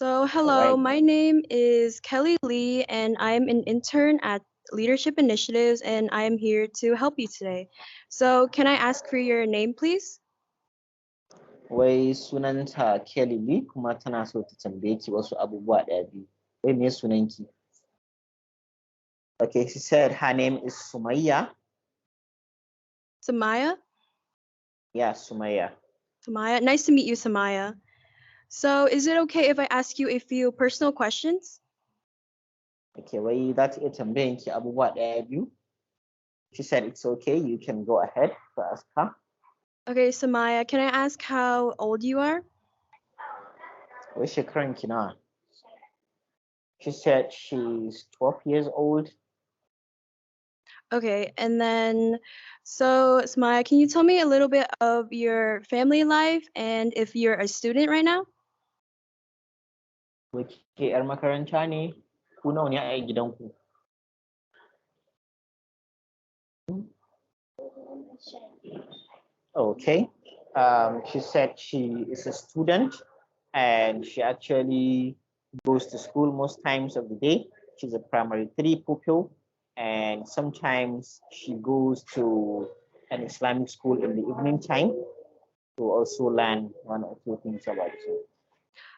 All Hello, right. my name is Kelly Lee, and I'm an intern at Leadership Initiatives, and I am here to help you today. Can I ask for your name, please? Wai sunanta Kelly Lee kuma tana so ta tambaye ki wasu abubuwa ɗaya biyu. Wai me sunanki? Okay, she said her name is Sumayya. Samaya? Yeah, Sumayya. Samaya, nice to meet you, Samaya. Is it okay if I ask you a few personal questions? Okay, wai za ta iya tambayan ki abubuwa ɗaya biyu? She said it's okay, you can go ahead to ask her. Okay, Samaya, can I ask how old you are? Wai shekaran ki nawa? She said she's 12 years old. Okay, and then, Samaya, can you tell me a little bit of your family life and if you're a student right now? Wai ke 'yar makaranta ne? Ku nawa ne a gidanku? Okay. She said she is a student and she actually goes to school most times of the day. She's a primary three pupil, and sometimes she goes to an Islamic school in the evening time to also learn one or two things about Islam.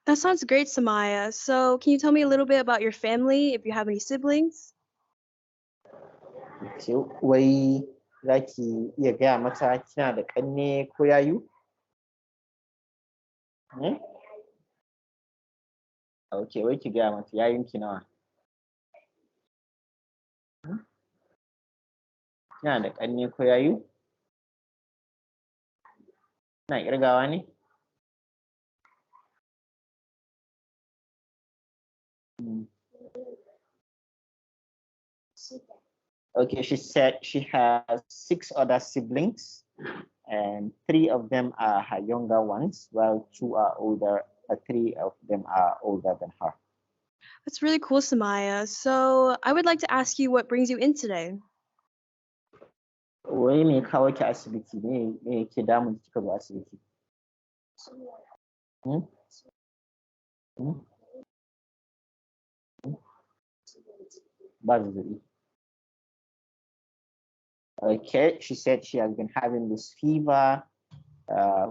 That sounds great, Samaya. Can you tell me a little bit about your family, if you have any siblings? So, wai za ki iya gaya mata kina da ƙanne ko yayu? Hmm? Okay, wai ki gaya mata yayunki nawa? Hmm? Kina da ƙanne ko yayu? Kina ƙirgawa ne? Hmm. Okay, she said she has 6 other siblings, and 3 of them are her younger ones, while 2 are older. 3 of them are older than her. That's really cool, Samaya. I would like to ask you what brings you in today. Wai me kawo ki asibiti me yake damun kika zo asibiti? Hmm? Hmm? Hmm? Ba zazzaɓi. Okay, she said she has been having this fever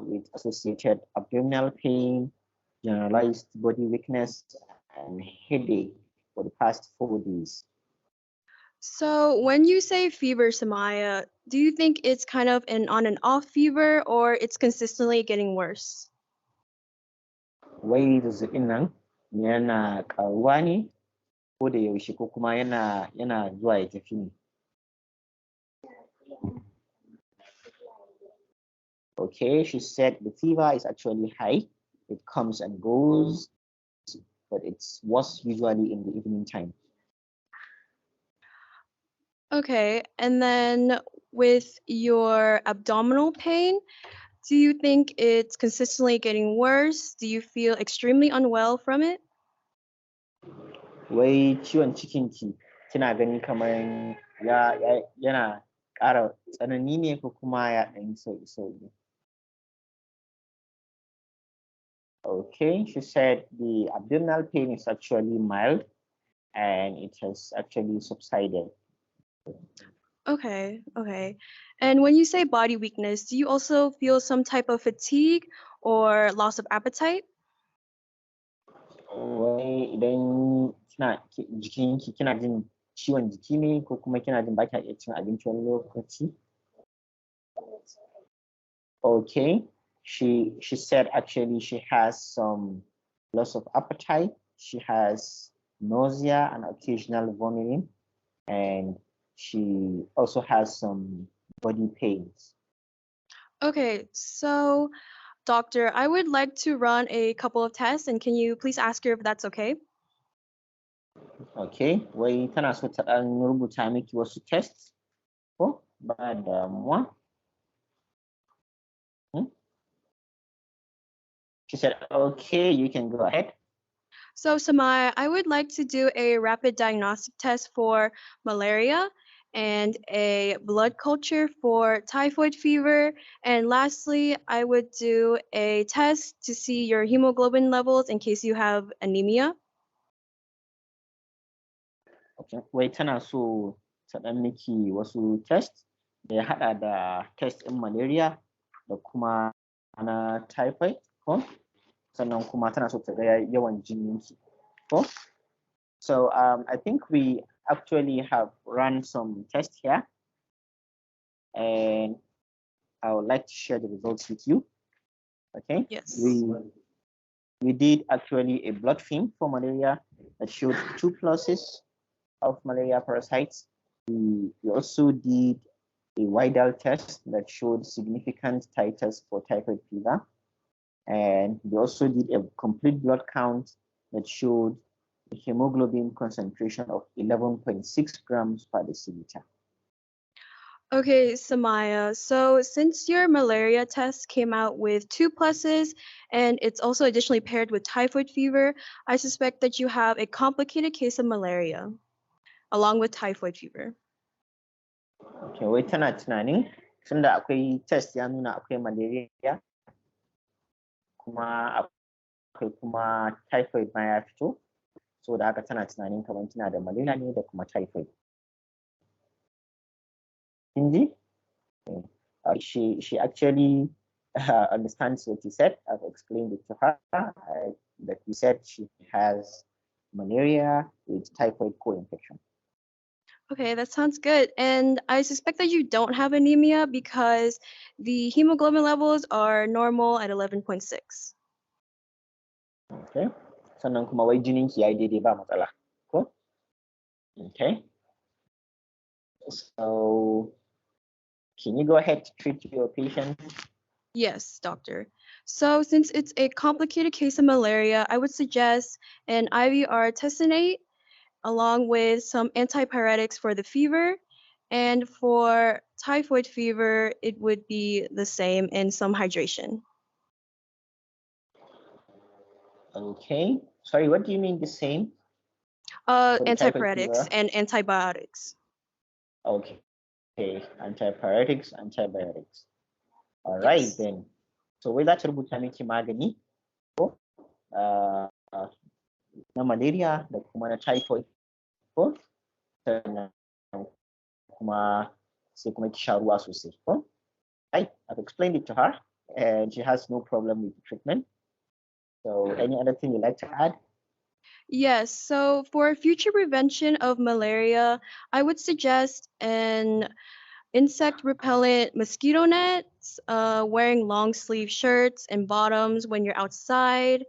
with associated abdominal pain, generalized body weakness, and headache for the past 4 days. When you say fever, Samaya, do you think it's kind of an on and off fever or it's consistently getting worse? Wai zazzaɓin nan yana ƙaruwa ne ko da yaushe ko kuma yana zuwa ya tafi ne? Okay, she said the fever is actually high. It comes and goes, but it's worse usually in the evening time. Okay, and then with your abdominal pain, do you think it's consistently getting worse? Do you feel extremely unwell from it? Wai ciwon cikinki kina gani kamar yana ƙara tsanani ne ko kuma ya ɗan yi sauƙi-sauƙi? Okay, she said the abdominal pain is actually mild and it has actually subsided. Okay, okay. And when you say body weakness, do you also feel some type of fatigue or loss of appetite? Wai idan jikinki kina jin ciwon jiki ne ko kuma kina jin ba kya iya cin abinci wani lokaci? Okay, she said actually she has some loss of appetite, she has nausea and occasional vomiting, and she also has some body pains. Okay, doctor, I would like to run a couple of tests, and can you please ask her if that's okay? Okay, wai tana so ta ɗan rubuta miki wasu tests ko ba damuwa? Hmm? She said, okay, you can go ahead. Samaya, I would like to do a rapid diagnostic test for malaria, and a blood culture for typhoid fever. And lastly, I would do a test to see your hemoglobin levels in case you have anemia. Okay. Wai tana so ta ɗan miki wasu test da ya haɗa da test ɗin malaria da kuma na typhoid ko sannan kuma tana so ta ga yawan jininki ko. So I think we actually have run some tests here, and I would like to share the results with you. Okay. Yes. We did actually a blood film for malaria that showed 2 pluses of malaria parasites. We also did a Widal test that showed significant titers for typhoid fever. And we also did a complete blood count that showed a hemoglobin concentration of 11.6 grams per deciliter. Okay, Samaya. So since your malaria test came out with 2 pluses and it's also additionally paired with typhoid fever, I suspect that you have a complicated case of malaria along with typhoid fever. Okay, wai tana tunanin tunda akwai test ya nuna akwai malaria kuma akwai kuma typhoid ma ya fito, so da haka tana tunanin kamar tana da malaria ne da kuma typhoid. Hindi? She actually understands what you said. I've explained it to her that you said she has malaria with typhoid co-infection. Okay, that sounds good. And I suspect that you don't have anemia because the hemoglobin levels are normal at 11.6. Okay. Sannan kuma wai jininki yayi daidai ba matsala. Ko? Okay. So can you go ahead to treat your patient? Yes, doctor. So since it's a complicated case of malaria, I would suggest an IV artesunate along with some antipyretics for the fever. And for typhoid fever, it would be the same and some hydration. Okay. Sorry, what do you mean the same? For the typhoid Antipyretics fever? and antibiotics. Okay. Okay. Antipyretics. All right Yes. then. So wai za ta rubuta miki magani ko na malaria da kuma na typhoid ko sannan kuma sai kuma ki sha ruwa sosai ko. I've explained it to her and she has no problem with the treatment. So any other thing you'd like to add? Yes, so for future prevention of malaria, I would suggest an insect repellent mosquito nets, wearing long sleeve shirts and bottoms when you're outside,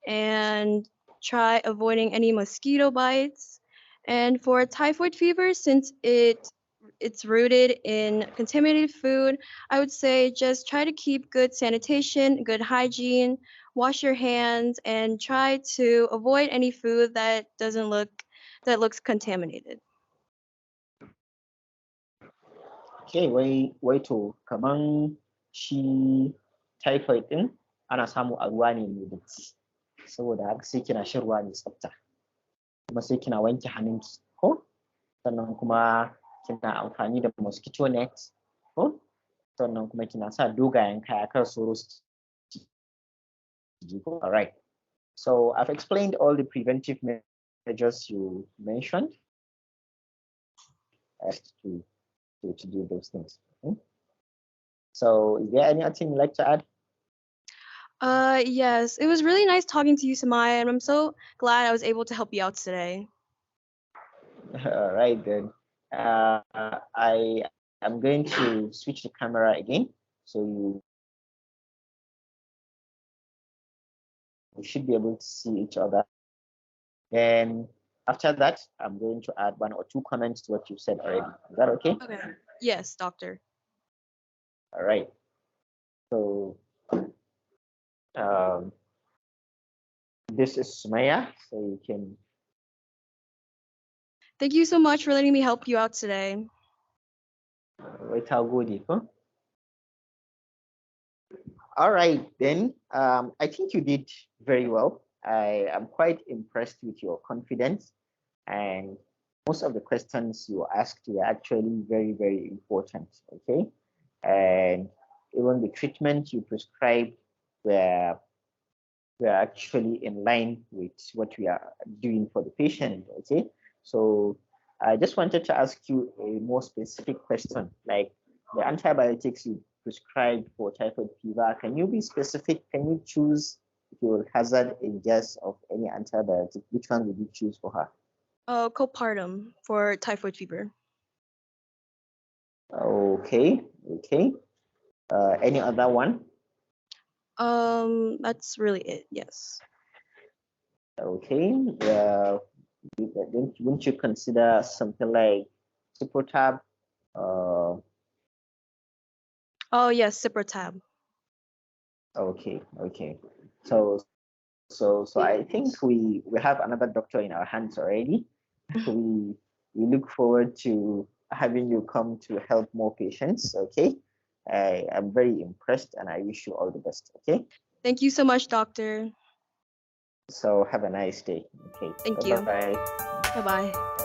and try avoiding any mosquito bites. And for typhoid fever, since it's rooted in contaminated food, I would say just try to keep good sanitation, good hygiene, wash your hands, and try to avoid any food that looks contaminated. Okay, wai to kaman shi typhoid din ana samu a ruwa ne mai datti. Saboda haka sai kina shan ruwa mai tsafta. Kuma sai kina wanke hannunki ko? Sannan kuma kina amfani da mosquito net ko? Sannan kuma kina sa dogayen kaya kar sauro su ci. All right. So I've explained all the preventive measures you mentioned as to do those things. Okay? So is there anything you'd like to add? Yes, it was really nice talking to you, Samaya, and I'm so glad I was able to help you out today. All right then. I am going to switch the camera again, so you should be able to see each other. Then after that, I'm going to add 1 or 2 comments to what you've said already. Is that okay? Okay. Yes, doctor. All right. So this is Sumaya, so you can. Thank you so much for letting me help you out today. Wait, how good, huh? All right, then. I think you did very well. I am quite impressed with your confidence and most of the questions you asked were actually very, very important. Okay. And even the treatment you prescribed were actually in line with what we are doing for the patient. Okay. So I just wanted to ask you a more specific question, like the antibiotics you prescribed for typhoid fever. Can you be specific? Can you choose, if you will hazard a guess of any antibiotic, which one would you choose for her? Copartum for typhoid fever. Okay, okay. Any other one? That's really it. Yes. Okay. Wouldn't you consider something like Ciprotab? Uh, Oh yes, Ciprotab. okay, okay. So so I think we have another doctor in our hands already. We look forward to having you come to help more patients. Okay. I am very impressed and I wish you all the best. Okay. Thank you so much, doctor. So have a nice day. Okay. Thank Bye you. bye. Bye bye.